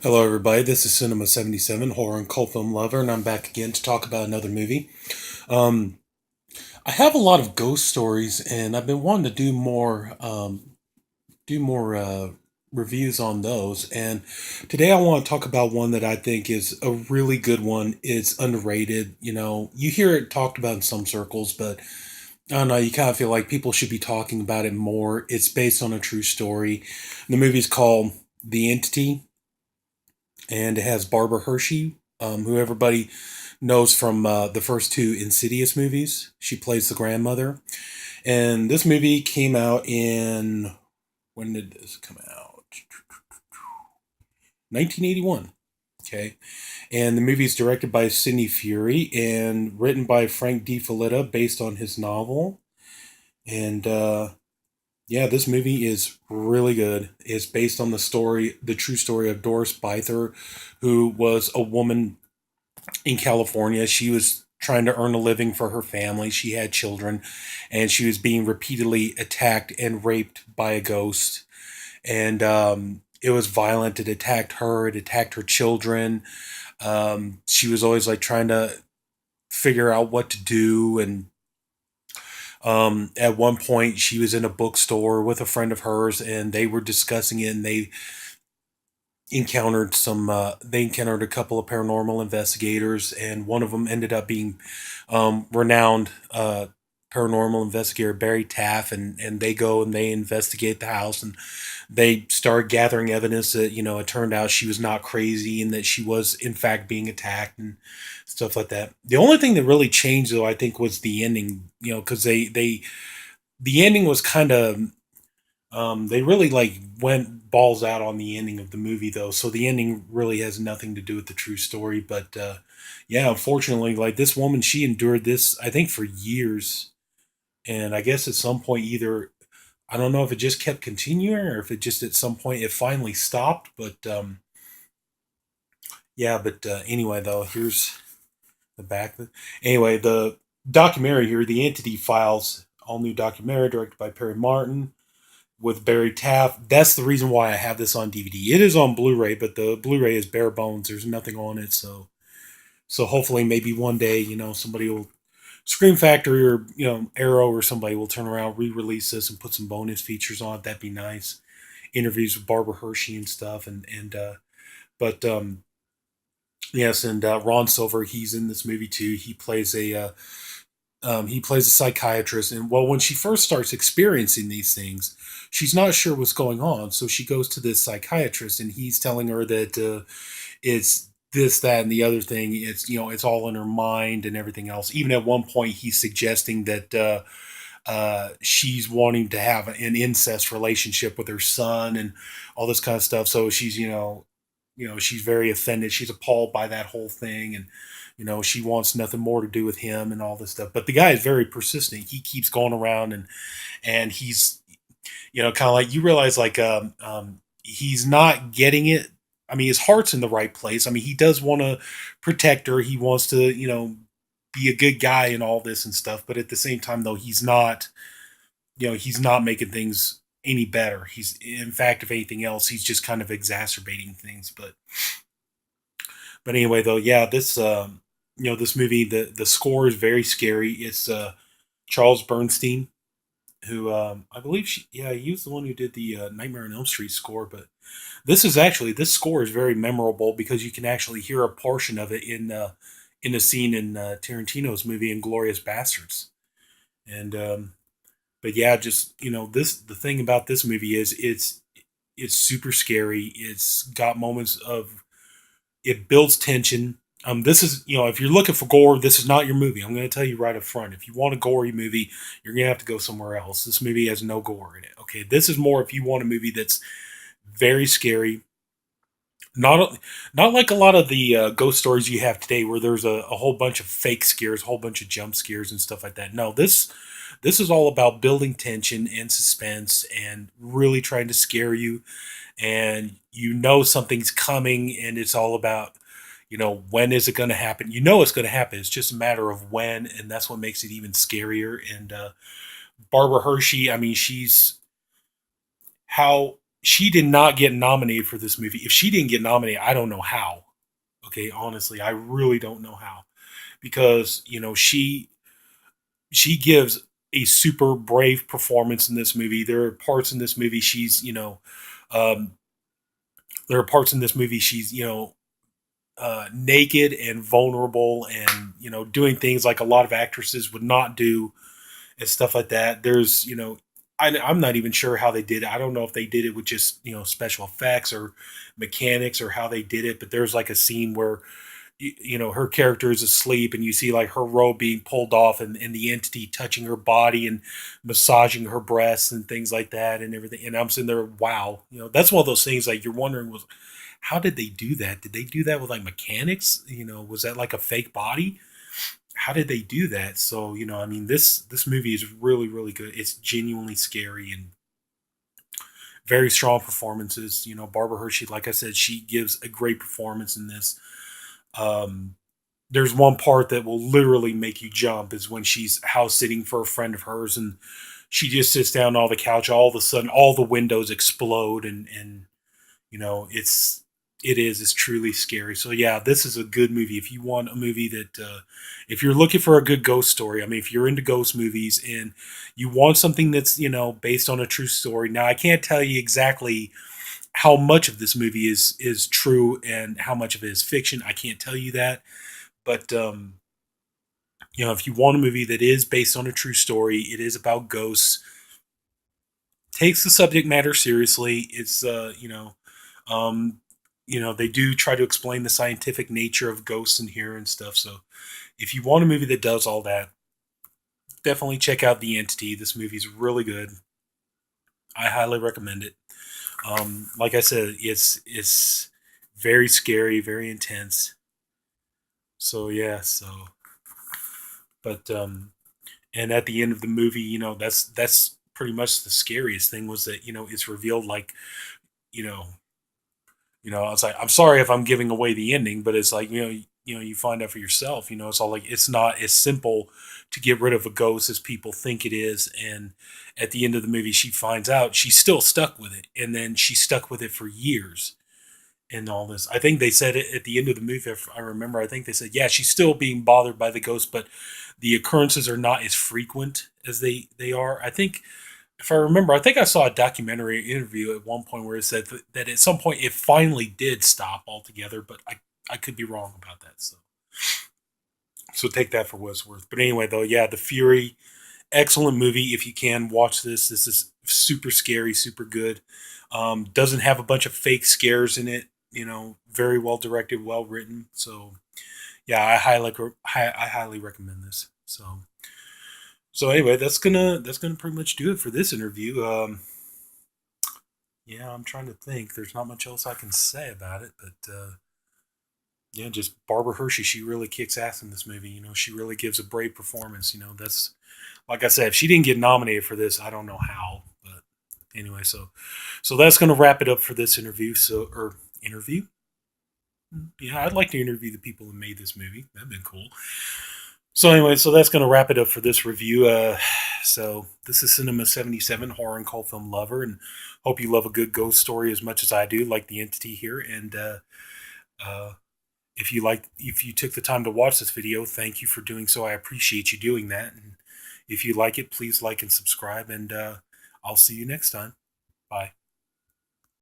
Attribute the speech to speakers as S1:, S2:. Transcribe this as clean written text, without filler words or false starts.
S1: Hello, everybody. This is Sinema77, horror and cult film lover, and I'm back again to talk about another movie. Um, I have a lot of ghost stories, and I've been wanting to do more reviews on those. And today, I want to talk about one that I think is a really good one. It's underrated. You hear it talked about in some circles, but I don't know. You kind of feel like people should be talking about it more. It's based on a true story. The movie's called The Entity, and it has Barbara Hershey, who everybody knows from the first two Insidious movies. She plays the grandmother, and this movie came out in, when did this come out? 1981. Okay, and the movie is directed by Sidney Furor and written by Frank D. Felitta, based on his novel. And yeah, this movie is really good. It's based on the true story of Doris Byther, who was a woman in California. She was trying to earn a living for her family. She had children, and she was being repeatedly attacked and raped by a ghost. And it was violent. It attacked her. It attacked her children. She was always like trying to figure out what to do. And at one point, she was in a bookstore with a friend of hers, and they were discussing it, and they encountered a couple of paranormal investigators, and one of them ended up being renowned paranormal investigator Barry Taff, and they go and they investigate the house, and they start gathering evidence that it turned out she was not crazy and that she was in fact being attacked and stuff like that. The only thing that really changed, though, I think, was the ending. Because the ending was kind of, they really like went balls out on the ending of the movie, though. So the ending really has nothing to do with the true story. But yeah, unfortunately, like, this woman, she endured this, I think, for years. And I guess at some point, either, I don't know if it just kept continuing or if it just at some point it finally stopped. But yeah, but anyway, though, here's the back. Anyway, the documentary here, The Entity Files, all new documentary directed by Perry Martin with Barry Taff. That's the reason why I have this on DVD. It is on Blu-ray, but the Blu-ray is bare bones. There's nothing on it, so hopefully maybe one day, somebody will, Scream Factory or Arrow or somebody will turn around, re-release this, and put some bonus features on it. That'd be nice. Interviews with Barbara Hershey and stuff, and but yes, and Ron Silver, he's in this movie too. He plays a psychiatrist, and well, when she first starts experiencing these things, she's not sure what's going on. So she goes to this psychiatrist, and he's telling her that it's this, that, and the other thing. It's all in her mind and everything else. Even at one point, he's suggesting that she's wanting to have an incest relationship with her son and all this kind of stuff. So she's she's very offended. She's appalled by that whole thing, and she wants nothing more to do with him and all this stuff. But the guy is very persistent. He keeps going around, and he's kind of like, you realize, like, he's not getting it. I mean, his heart's in the right place. I mean, he does want to protect her. He wants to be a good guy and all this and stuff. But at the same time, though, he's not making things any better. He's, in fact, if anything else, he's just kind of exacerbating things. But anyway, though, yeah, this movie, the score is very scary. It's Charles Bernstein, who, I believe, he was the one who did the Nightmare on Elm Street score. But this score is very memorable because you can actually hear a portion of it in a scene in Tarantino's movie *Inglourious Bastards*. And but yeah, just the thing about this movie is it's super scary. It's got moments of, it builds tension. This is, if you're looking for gore, this is not your movie. I'm going to tell you right up front. If you want a gory movie, you're going to have to go somewhere else. This movie has no gore in it. Okay, this is more if you want a movie that's very scary. Not like a lot of the ghost stories you have today, where there's a whole bunch of fake scares, a whole bunch of jump scares and stuff like that. No, this is all about building tension and suspense and really trying to scare you, and something's coming, and it's all about, when is it going to happen? It's going to happen. It's just a matter of when, and that's what makes it even scarier. And Barbara Hershey, I mean, how she did not get nominated for this movie. If she didn't get nominated, I don't know how. Okay, honestly, I really don't know how, because she gives a super brave performance in this movie. There are parts in this movie um, there are parts in this movie she's naked and vulnerable, and doing things like a lot of actresses would not do, and stuff like that. I'm not even sure how they did it. I don't know if they did it with just special effects or mechanics, or how they did it. But there's like a scene where her character is asleep, and you see like her robe being pulled off, and the entity touching her body and massaging her breasts and things like that and everything. And I'm sitting there, wow, that's one of those things like you're wondering, was how did they do that? Did they do that with like mechanics? Was that like a fake body? How did they do that? So I mean, this movie is really really good. It's genuinely scary, and very strong performances. Barbara Hershey, like I said, she gives a great performance in this. um there's one part that will literally make you jump, is when she's house sitting for a friend of hers, and she just sits down on the couch. All of a sudden all the windows explode, and it's truly scary. So yeah, this is a good movie if you want a movie that if you're looking for a good ghost story. I mean, if you're into ghost movies and you want something that's based on a true story. Now I can't tell you exactly how much of this movie is true and how much of it is fiction. I can't tell you that. But if you want a movie that is based on a true story, it is about ghosts, takes the subject matter seriously. It's um, they do try to explain the scientific nature of ghosts in here and stuff. So if you want a movie that does all that, definitely check out The Entity. This movie's really good. I highly recommend it. Like I said, it's very scary, very intense. So yeah, but and at the end of the movie, that's pretty much the scariest thing, was that it's revealed like you know it's like, I'm sorry if I'm giving away the ending, but it's like you find out for yourself. It's all like, it's not as simple to get rid of a ghost as people think it is. And at the end of the movie, she finds out she's still stuck with it, and then she's stuck with it for years. And all this, I think they said it at the end of the movie, if I remember. I think they said, yeah, she's still being bothered by the ghost, but the occurrences are not as frequent as they are. I think, if I remember, I think I saw a documentary interview at one point where it said that at some point it finally did stop altogether, but I could be wrong about that. So take that for what it's worth. But anyway, though, yeah, The Fury, excellent movie. If you can watch this, this is super scary, super good. Doesn't have a bunch of fake scares in it. Very well directed, well written. So yeah, I highly recommend this. So anyway, that's gonna pretty much do it for this interview. Yeah, I'm trying to think. There's not much else I can say about it, but yeah, just Barbara Hershey. She really kicks ass in this movie. She really gives a brave performance. That's, like I said, if she didn't get nominated for this, I don't know how. But anyway, so that's gonna wrap it up for this interview. Or interview. Yeah, I'd like to interview the people who made this movie. That'd been cool. So anyway, so that's going to wrap it up for this review. So this is Sinema77, horror and cult film lover, and hope you love a good ghost story as much as I do, like The Entity here. And uh, if you took the time to watch this video, thank you for doing so. I appreciate you doing that. And if you like it, please like and subscribe. And I'll see you next time. Bye.